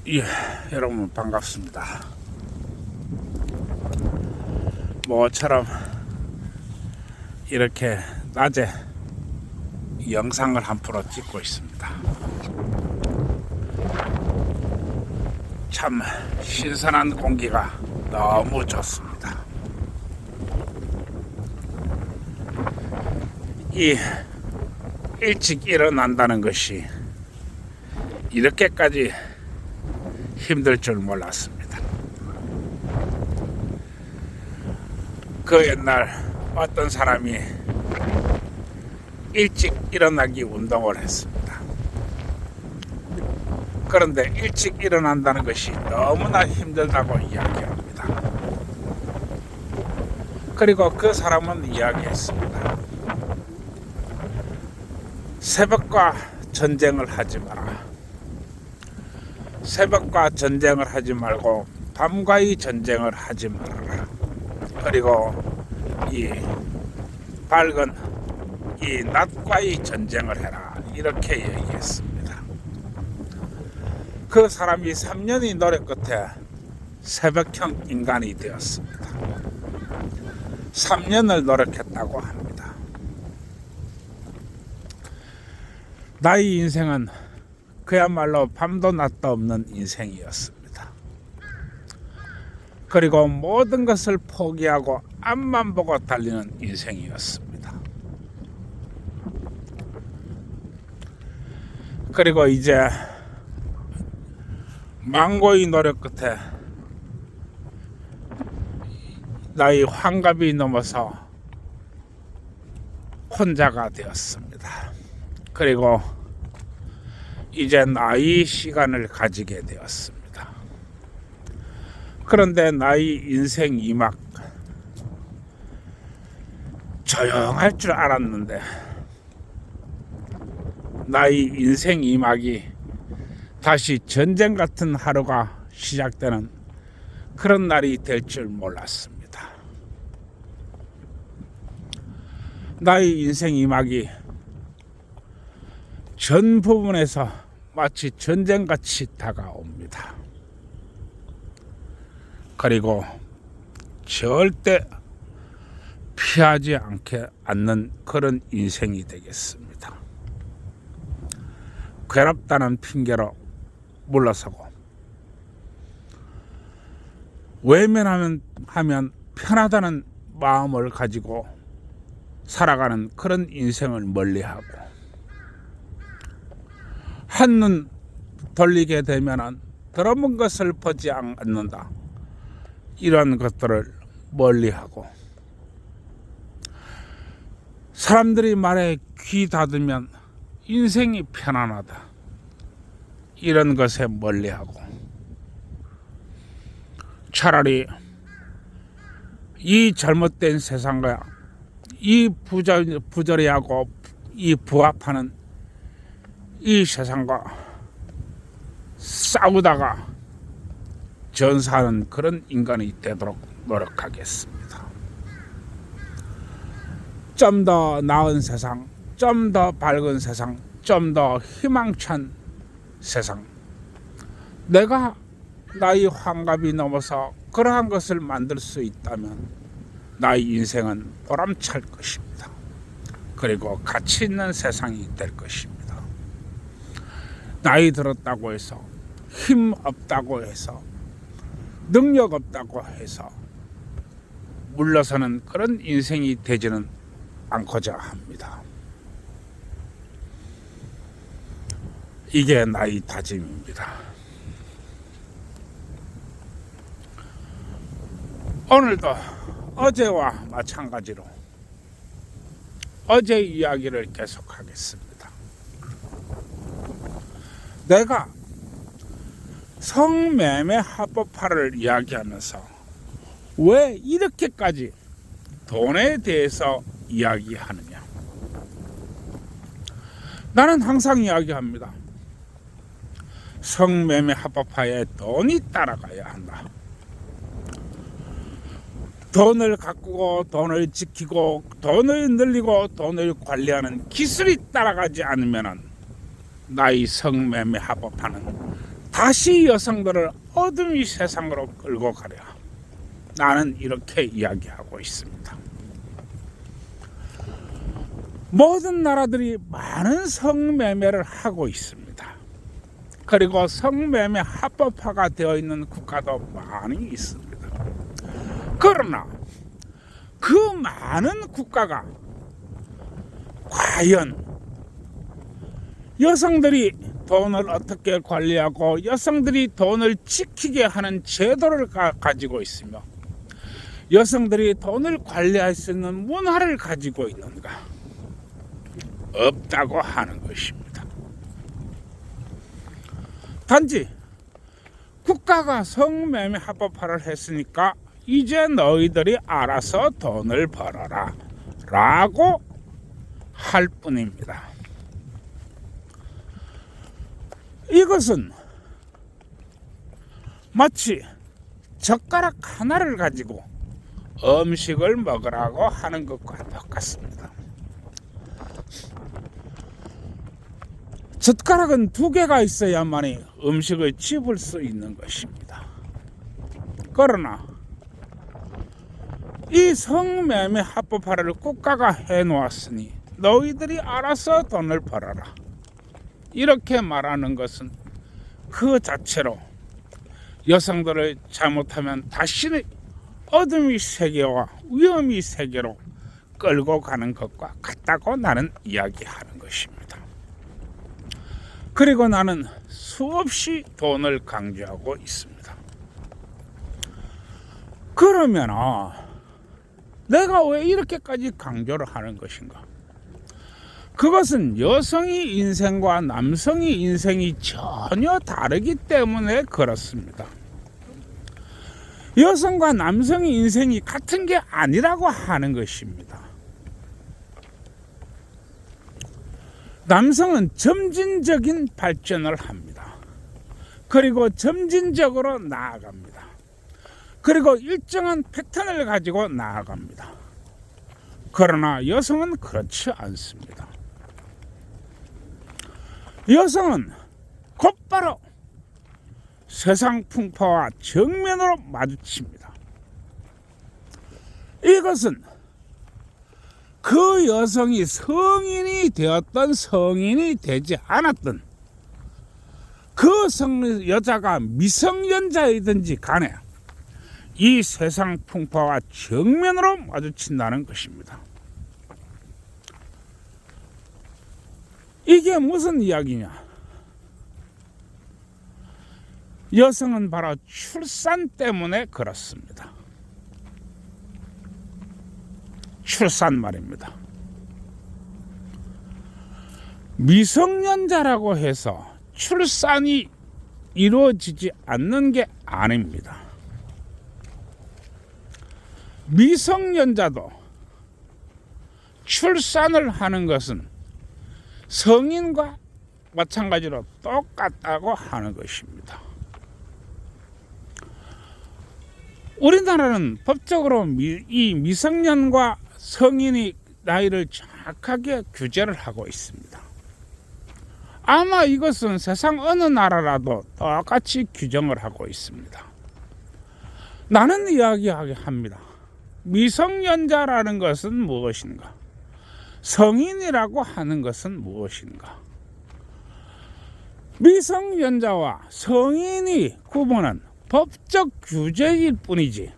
예, 여러분 반갑습니다. 모처럼 이렇게 낮에 영상을 한 프로 찍고 있습니다. 참 신선한 공기가 너무 좋습니다. 이 일찍 일어난다는 것이 이렇게까지 힘들 줄 몰랐습니다. 그 옛날 어떤 사람이 일찍 일어나기 운동을 했습니다. 그런데 일찍 일어난다는 것이 너무나 힘들다고 이야기합니다. 그리고 그 사람은 이야기했습니다. 새벽과 전쟁을 하지 마라. 새벽과 전쟁을 하지 말고 밤과의 전쟁을 하지 말아라. 그리고 이 밝은 이 낮과의 전쟁을 해라. 이렇게 얘기했습니다. 그 사람이 3년의 노력 끝에 새벽형 인간이 되었습니다. 3년을 노력했다고 합니다. 나의 인생은 그야말로 밤도 낮도 없는 인생이었습니다. 그리고 모든 것을 포기하고 앞만 보고 달리는 인생이었습니다. 그리고 이제 망고의 노력 끝에 나의 환갑이 넘어서 혼자가 되었습니다. 그리고 이제 나의 시간을 가지게 되었습니다. 그런데 나의 인생 이막 조용할 줄 알았는데 나의 인생 이막이 다시 전쟁 같은 하루가 시작되는 그런 날이 될 줄 몰랐습니다. 나의 인생 이막이 전 부분에서 마치 전쟁같이 다가옵니다. 그리고 절대 피하지 않는 그런 인생이 되겠습니다. 괴롭다는 핑계로 물러서고 외면하면 편하다는 마음을 가지고 살아가는 그런 인생을 멀리하고 한눈 돌리게 되면은 더러운 것을 보지 않는다. 이런 것들을 멀리하고 사람들이 말에 귀 닫으면 인생이 편안하다. 이런 것에 멀리하고 차라리 이 잘못된 세상과 이 부조리하고 이 부합하는 이 세상과 싸우다가 전사하는 그런 인간이 되도록 노력하겠습니다. 좀 더 나은 세상, 좀 더 밝은 세상, 좀 더 희망찬 세상. 내가 나의 환갑이 넘어서 그러한 것을 만들 수 있다면 나의 인생은 보람찰 것입니다. 그리고 가치 있는 세상이 될 것입니다. 나이 들었다고 해서 힘 없다고 해서 능력 없다고 해서 물러서는 그런 인생이 되지는 않고자 합니다. 이게 나의 다짐입니다. 오늘도 어제와 마찬가지로 어제 이야기를 계속하겠습니다. 내가 성매매 합법화를 이야기하면서 왜 이렇게까지 돈에 대해서 이야기하느냐? 나는 항상 이야기합니다. 성매매 합법화에 돈이 따라가야 한다. 돈을 가꾸고 돈을 지키고 돈을 늘리고 돈을 관리하는 기술이 따라가지 않으면 나의 성매매 합법화는 다시 여성들을 어둠의 세상으로 끌고 가려. 나는 이렇게 이야기하고 있습니다. 모든 나라들이 많은 성매매를 하고 있습니다. 그리고 성매매 합법화가 되어 있는 국가도 많이 있습니다. 그러나 그 많은 국가가 과연 여성들이 돈을 어떻게 관리하고 여성들이 돈을 지키게 하는 제도를 가지고 있으며 여성들이 돈을 관리할 수 있는 문화를 가지고 있는가? 없다고 하는 것입니다. 단지 국가가 성매매 합법화를 했으니까 이제 너희들이 알아서 돈을 벌어라 라고 할 뿐입니다. 이것은 마치 젓가락 하나를 가지고 음식을 먹으라고 하는 것과 똑같습니다. 젓가락은 두 개가 있어야만이 음식을 집을 수 있는 것입니다. 그러나 이 성매매 합법화를 국가가 해놓았으니 너희들이 알아서 돈을 벌어라 이렇게 말하는 것은 그 자체로 여성들을 잘못하면 다시는 어둠의 세계와 위험의 세계로 끌고 가는 것과 같다고 나는 이야기하는 것입니다. 그리고 나는 수없이 돈을 강조하고 있습니다. 그러면 내가 왜 이렇게까지 강조를 하는 것인가? 그것은 여성의 인생과 남성의 인생이 전혀 다르기 때문에 그렇습니다. 여성과 남성의 인생이 같은 게 아니라고 하는 것입니다. 남성은 점진적인 발전을 합니다. 그리고 점진적으로 나아갑니다. 그리고 일정한 패턴을 가지고 나아갑니다. 그러나 여성은 그렇지 않습니다. 여성은 곧바로 세상 풍파와 정면으로 마주칩니다. 이것은 그 여성이 성인이 되었던 성인이 되지 않았던 그 여자가 미성년자이든지 간에 이 세상 풍파와 정면으로 마주친다는 것입니다. 이게 무슨 이야기냐? 여성은 바로 출산 때문에 그렇습니다. 출산 말입니다. 미성년자라고 해서 출산이 이루어지지 않는 게 아닙니다. 미성년자도 출산을 하는 것은 성인과 마찬가지로 똑같다고 하는 것입니다. 우리나라는 법적으로 이 미성년과 성인이 나이를 정확하게 규제를 하고 있습니다. 아마 이것은 세상 어느 나라라도 똑같이 규정을 하고 있습니다. 나는 이야기하게 합니다. 미성년자라는 것은 무엇인가? 성인이라고 하는 것은 무엇인가? 미성년자와 성인이 구분은 법적 규제일 뿐이지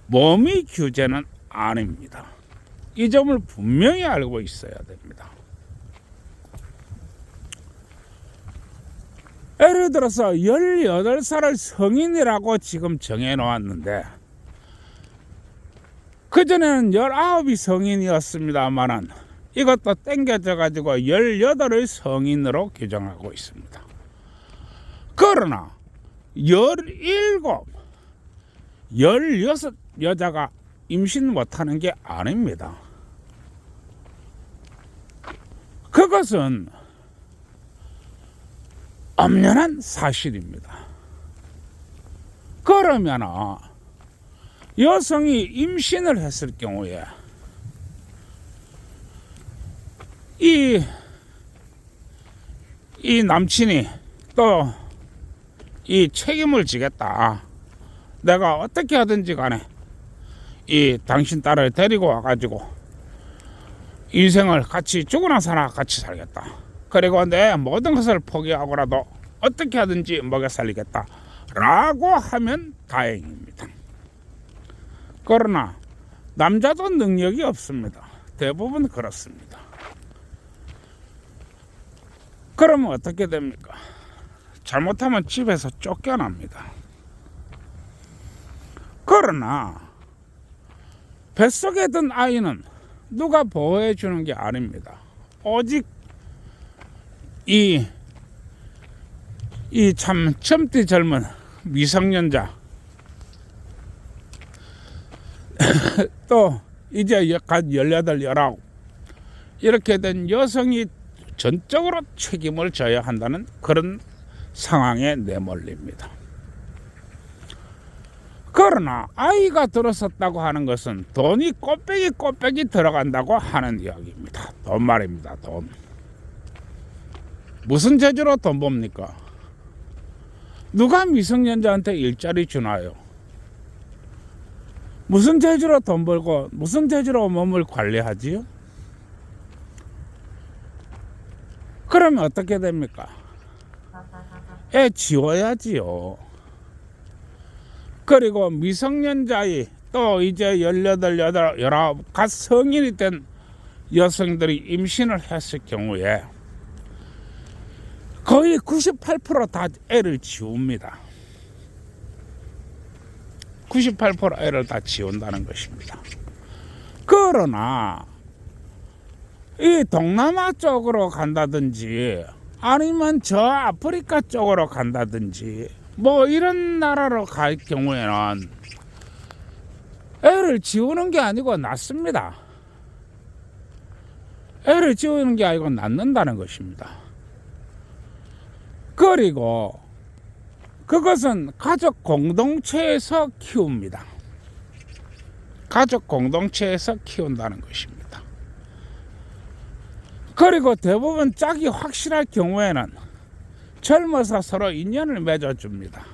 몸의 규제는 아닙니다. 이 점을 분명히 알고 있어야 됩니다. 예를 들어서 18살을 성인이라고 지금 정해놓았는데 그전에는 19이 성인이었습니다만 이것도 땡겨져 가지고 18을 성인으로 규정하고 있습니다. 그러나 17, 16 여자가 임신 못하는 게 아닙니다. 그것은 엄연한 사실입니다. 그러면 여성이 임신을 했을 경우에 이 남친이 또 이 책임을 지겠다. 내가 어떻게 하든지 간에 이 당신 딸을 데리고 와가지고 인생을 같이 죽으나 사나 같이 살겠다. 그리고 내 모든 것을 포기하고라도 어떻게 하든지 먹여 살리겠다 라고 하면 다행입니다. 그러나 남자도 능력이 없습니다. 대부분 그렇습니다. 그러면 어떻게 됩니까? 잘못하면 집에서 쫓겨납니다. 그러나 뱃속에 든 아이는 누가 보호해 주는 게 아닙니다. 오직 이 참 젊디 젊은 미성년자 또 이제 갓 18, 19 이렇게 된 여성이 전적으로 책임을 져야 한다는 그런 상황에 내몰립니다. 그러나 아이가 들어섰다고 하는 것은 돈이 꼬빼기 들어간다고 하는 이야기입니다. 돈 말입니다. 돈. 무슨 재주로 돈 법니까? 누가 미성년자한테 일자리 주나요? 무슨 재주로 돈 벌고 무슨 재주로 몸을 관리하지요? 그러면 어떻게 됩니까? 애 지워야지요. 그리고 미성년자의 또 이제 18, 19 갓 성인이 된 여성들이 임신을 했을 경우에 거의 98% 다 애를 지웁니다. 98% 애를 다 지운다는 것입니다. 그러나 이 동남아 쪽으로 간다든지 아니면 저 아프리카 쪽으로 간다든지 뭐 이런 나라로 갈 경우에는 애를 지우는 게 아니고 낳습니다. 애를 지우는 게 아니고 낳는다는 것입니다. 그리고 그것은 가족 공동체에서 키웁니다. 가족 공동체에서 키운다는 것입니다. 그리고 대부분 짝이 확실할 경우에는 젊어서 서로 인연을 맺어줍니다.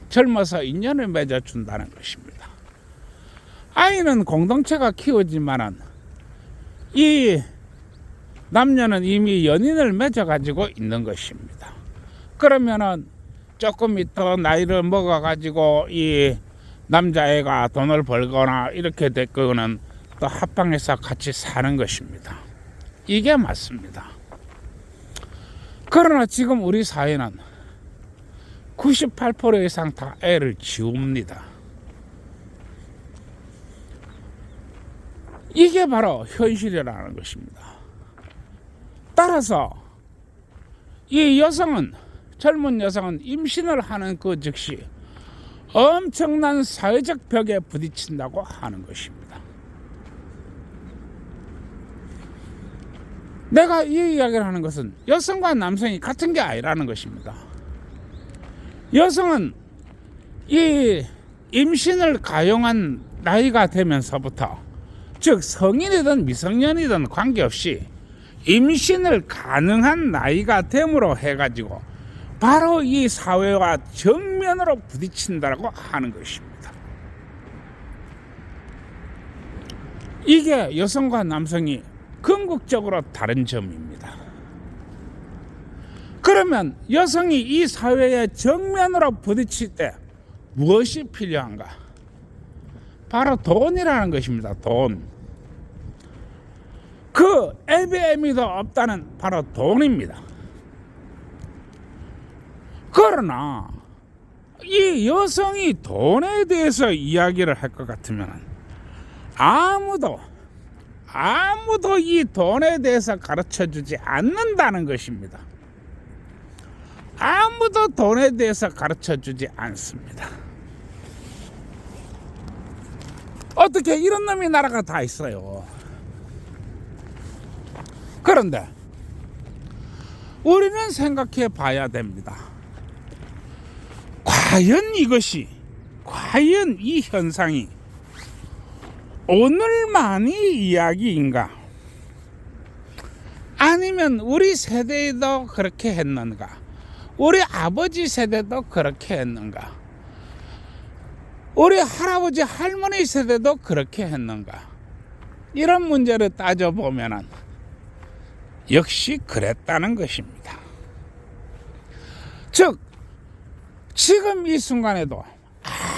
젊어서 인연을 맺어준다는 것입니다. 아이는 공동체가 키우지만은 이 남녀는 이미 연인을 맺어가지고 있는 것입니다. 그러면은 조금 더 나이를 먹어가지고 이 남자애가 돈을 벌거나 이렇게 됐거는 또 합방해서 같이 사는 것입니다. 이게 맞습니다. 그러나 지금 우리 사회는 98% 이상 다 애를 지웁니다. 이게 바로 현실이라는 것입니다. 따라서 이 여성은 젊은 여성은 임신을 하는 그 즉시 엄청난 사회적 벽에 부딪힌다고 하는 것입니다. 내가 이 이야기를 하는 것은 여성과 남성이 같은 게 아니라는 것입니다. 여성은 이 임신을 가용한 나이가 되면서부터 즉 성인이든 미성년이든 관계없이 임신을 가능한 나이가 됨으로 해가지고 바로 이 사회와 정면으로 부딪힌다고 하는 것입니다. 이게 여성과 남성이 궁극적으로 다른 점입니다. 그러면 여성이 이 사회에 정면으로 부딪힐 때 무엇이 필요한가? 바로 돈이라는 것입니다. 돈. 그 애비애미도 없다는 바로 돈입니다. 그러나 이 여성이 돈에 대해서 이야기를 할 것 같으면 아무도 이 돈에 대해서 가르쳐주지 않는다는 것입니다. 아무도 돈에 대해서 가르쳐주지 않습니다. 어떻게 이런 놈이 나라가 다 있어요. 그런데 우리는 생각해 봐야 됩니다. 과연 이 현상이 오늘만이 이야기인가? 아니면 우리 세대에도 그렇게 했는가? 우리 아버지 세대도 그렇게 했는가? 우리 할아버지 할머니 세대도 그렇게 했는가? 이런 문제를 따져보면 역시 그랬다는 것입니다. 즉 지금 이 순간에도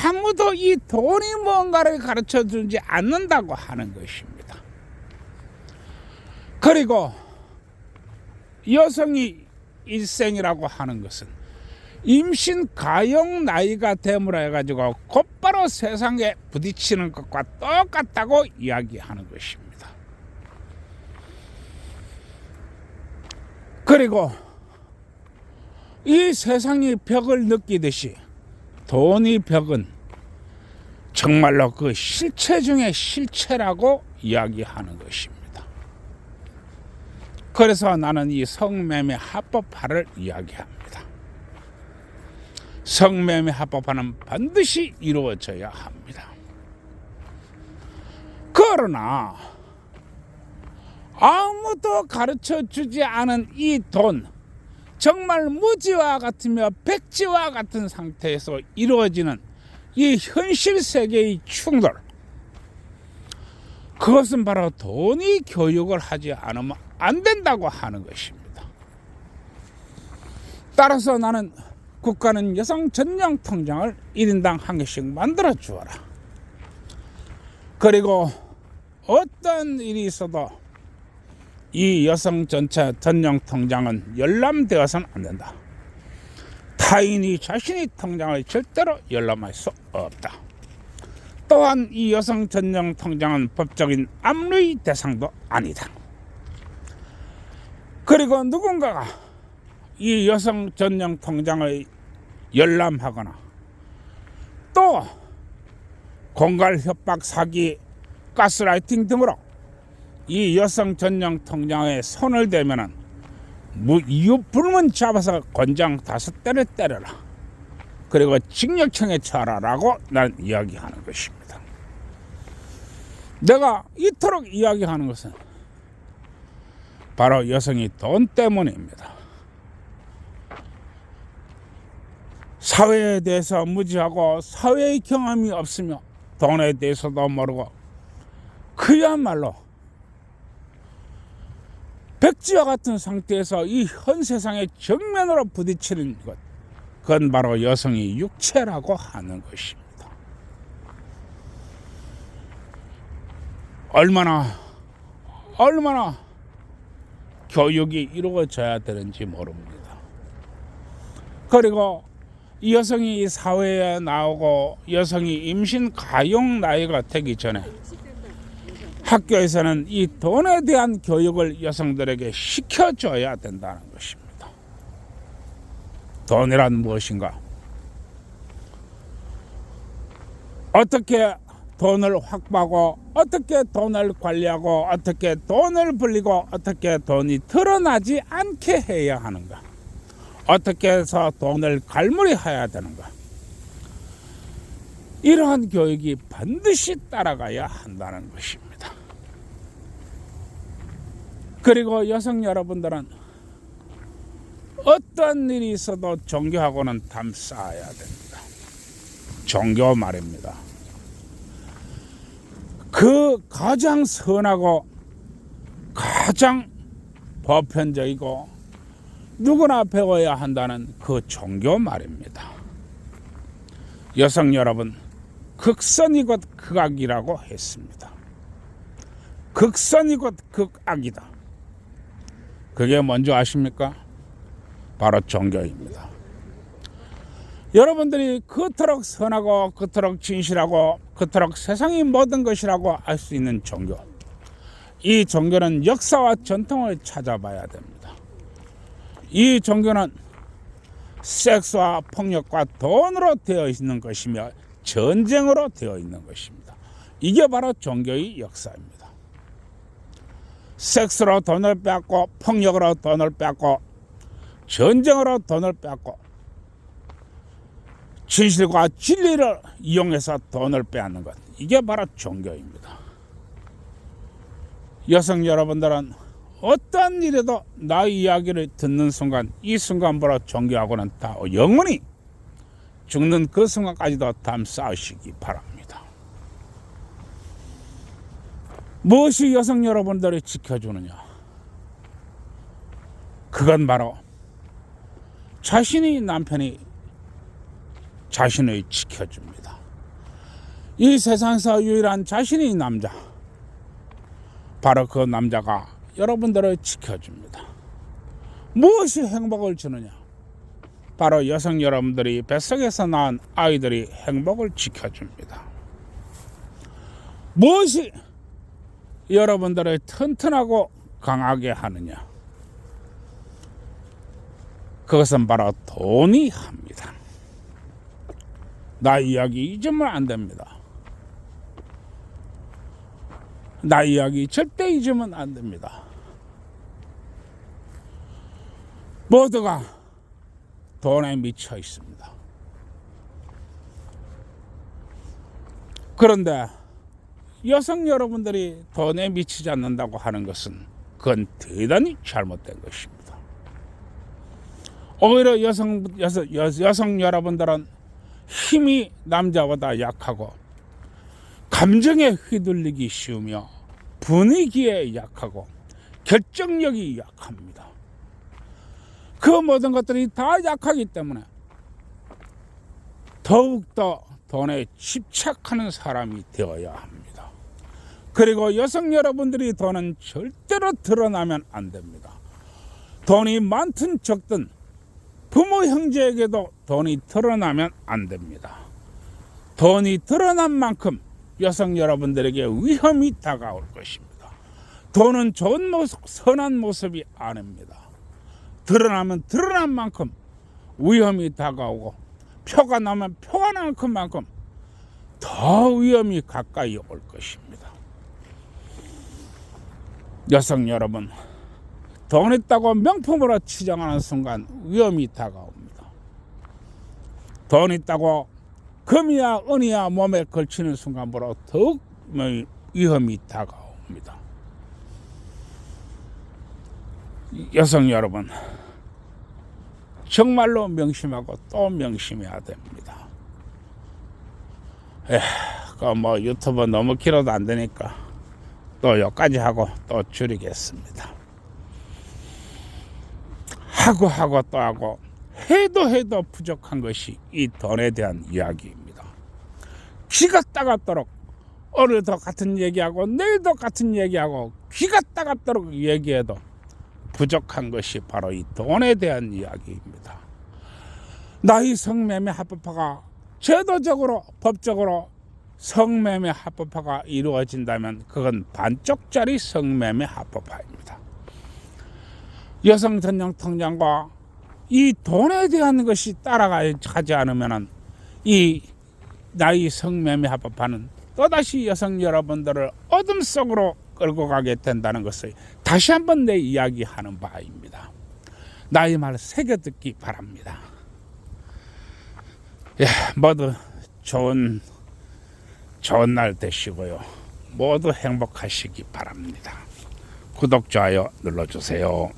아무도 이 돈이 뭔가를 가르쳐주지 않는다고 하는 것입니다. 그리고 여성이 일생이라고 하는 것은 임신 가용 나이가 됨으로 해가지고 곧바로 세상에 부딪히는 것과 똑같다고 이야기하는 것입니다. 그리고 이 세상이 벽을 느끼듯이 돈이 벽은 정말로 그 실체 중에 실체라고 이야기하는 것입니다. 그래서 나는 이 성매매 합법화를 이야기합니다. 성매매 합법화는 반드시 이루어져야 합니다. 그러나 아무도 가르쳐주지 않은 이 돈, 정말 무지와 같으며 백지와 같은 상태에서 이루어지는 이 현실 세계의 충돌, 그것은 바로 돈이 교육을 하지 않으면 안 된다고 하는 것입니다. 따라서 나는 국가는 여성 전용 통장을 1인당 한 개씩 만들어 주어라. 그리고 어떤 일이 있어도 이 여성 전체 전용 통장은 열람되어서는 안 된다. 타인이 자신의 통장을 절대로 열람할 수 없다. 또한 이 여성 전용 통장은 법적인 압류의 대상도 아니다. 그리고 누군가가 이 여성 전용 통장을 열람하거나 또 공갈 협박 사기 가스라이팅 등으로 이 여성 전용 통장에 손을 대면은 이유 불문 잡아서 권장 5대를 때려라. 그리고 징역형에 처하라라고 나는 이야기하는 것입니다. 내가 이토록 이야기하는 것은 바로 여성이 돈 때문입니다. 사회에 대해서 무지하고 사회의 경험이 없으며 돈에 대해서도 모르고 그야말로 백지와 같은 상태에서 이 현 세상의 정면으로 부딪히는 것, 그건 바로 여성의 육체라고 하는 것입니다. 얼마나 교육이 이루어져야 되는지 모릅니다. 그리고 이 여성이 사회에 나오고 여성이 임신 가용 나이가 되기 전에 학교에서는 이 돈에 대한 교육을 여성들에게 시켜줘야 된다는 것입니다. 돈이란 무엇인가? 어떻게 돈을 확보하고 어떻게 돈을 관리하고 어떻게 돈을 불리고 어떻게 돈이 드러나지 않게 해야 하는가? 어떻게 해서 돈을 갈무리해야 되는가? 이러한 교육이 반드시 따라가야 한다는 것입니다. 그리고 여성 여러분들은 어떤 일이 있어도 종교하고는 담 쌓아야 됩니다. 종교 말입니다. 그 가장 선하고 가장 보편적이고 누구나 배워야 한다는 그 종교 말입니다. 여성 여러분, 극선이 곧 극악이라고 했습니다. 극선이 곧 극악이다. 그게 뭔지 아십니까? 바로 종교입니다. 여러분들이 그토록 선하고 그토록 진실하고 그토록 세상이 모든 것이라고 알 수 있는 종교, 이 종교는 역사와 전통을 찾아봐야 됩니다. 이 종교는 섹스와 폭력과 돈으로 되어 있는 것이며 전쟁으로 되어 있는 것입니다. 이게 바로 종교의 역사입니다. 섹스로 돈을 빼앗고 폭력으로 돈을 빼앗고 전쟁으로 돈을 빼앗고 진실과 진리를 이용해서 돈을 빼앗는 것, 이게 바로 종교입니다. 여성 여러분들은 어떤 일에도 나의 이야기를 듣는 순간 이 순간부터 존경하고는 다 영원히 죽는 그 순간까지도 담 쌓으시기 바랍니다. 무엇이 여성 여러분들을 지켜주느냐? 그건 바로 자신의 남편이 자신을 지켜줍니다. 이 세상에서 유일한 자신의 남자, 바로 그 남자가 여러분들을 지켜줍니다. 무엇이 행복을 주느냐? 바로 여성 여러분들이 뱃속에서 낳은 아이들이 행복을 지켜줍니다. 무엇이 여러분들을 튼튼하고 강하게 하느냐? 그것은 바로 돈이 합니다. 나 이야기 잊으면 안 됩니다. 나 이야기 절대 잊으면 안 됩니다. 모두가 돈에 미쳐 있습니다. 그런데 여성 여러분들이 돈에 미치지 않는다고 하는 것은 그건 대단히 잘못된 것입니다. 오히려 여성 여러분들은 힘이 남자보다 약하고 감정에 휘둘리기 쉬우며 분위기에 약하고 결정력이 약합니다. 그 모든 것들이 다 약하기 때문에 더욱더 돈에 집착하는 사람이 되어야 합니다. 그리고 여성 여러분들이 돈은 절대로 드러나면 안 됩니다. 돈이 많든 적든 부모 형제에게도 돈이 드러나면 안 됩니다. 돈이 드러난 만큼 여성 여러분들에게 위험이 다가올 것입니다. 돈은 좋은 모습, 선한 모습이 아닙니다. 드러나면 드러난 만큼 위험이 다가오고 표가 나면 표가 나는 만큼 더 위험이 가까이 올 것입니다. 여성 여러분, 돈 있다고 명품으로 치장하는 순간 위험이 다가옵니다. 돈 있다고 금이야 은이야 몸에 걸치는 순간부터 더욱 위험이 다가옵니다. 여성 여러분, 정말로 명심하고 또 명심해야 됩니다. 뭐 유튜브 너무 길어도 안 되니까 또 여기까지 하고 또 줄이겠습니다. 하고 또 하고 해도 부족한 것이 이 돈에 대한 이야기입니다. 귀가 따갑도록 오늘도 같은 얘기하고 내일도 같은 얘기하고 귀가 따갑도록 얘기해도 부족한 것이 바로 이 돈에 대한 이야기입니다. 나의 성매매 합법화가 제도적으로 법적으로 성매매 합법화가 이루어진다면 그건 반쪽짜리 성매매 합법화입니다. 여성 전용 통장과 이 돈에 대한 것이 따라가지 않으면 이 나의 성매매 합법화는 또다시 여성 여러분들을 어둠 속으로 끌고 가게 된다는 것을 다시 한번 내 이야기하는 바입니다. 나의 말 새겨듣기 바랍니다. 모두 좋은 날 되시고요. 모두 행복하시기 바랍니다. 구독, 좋아요 눌러주세요.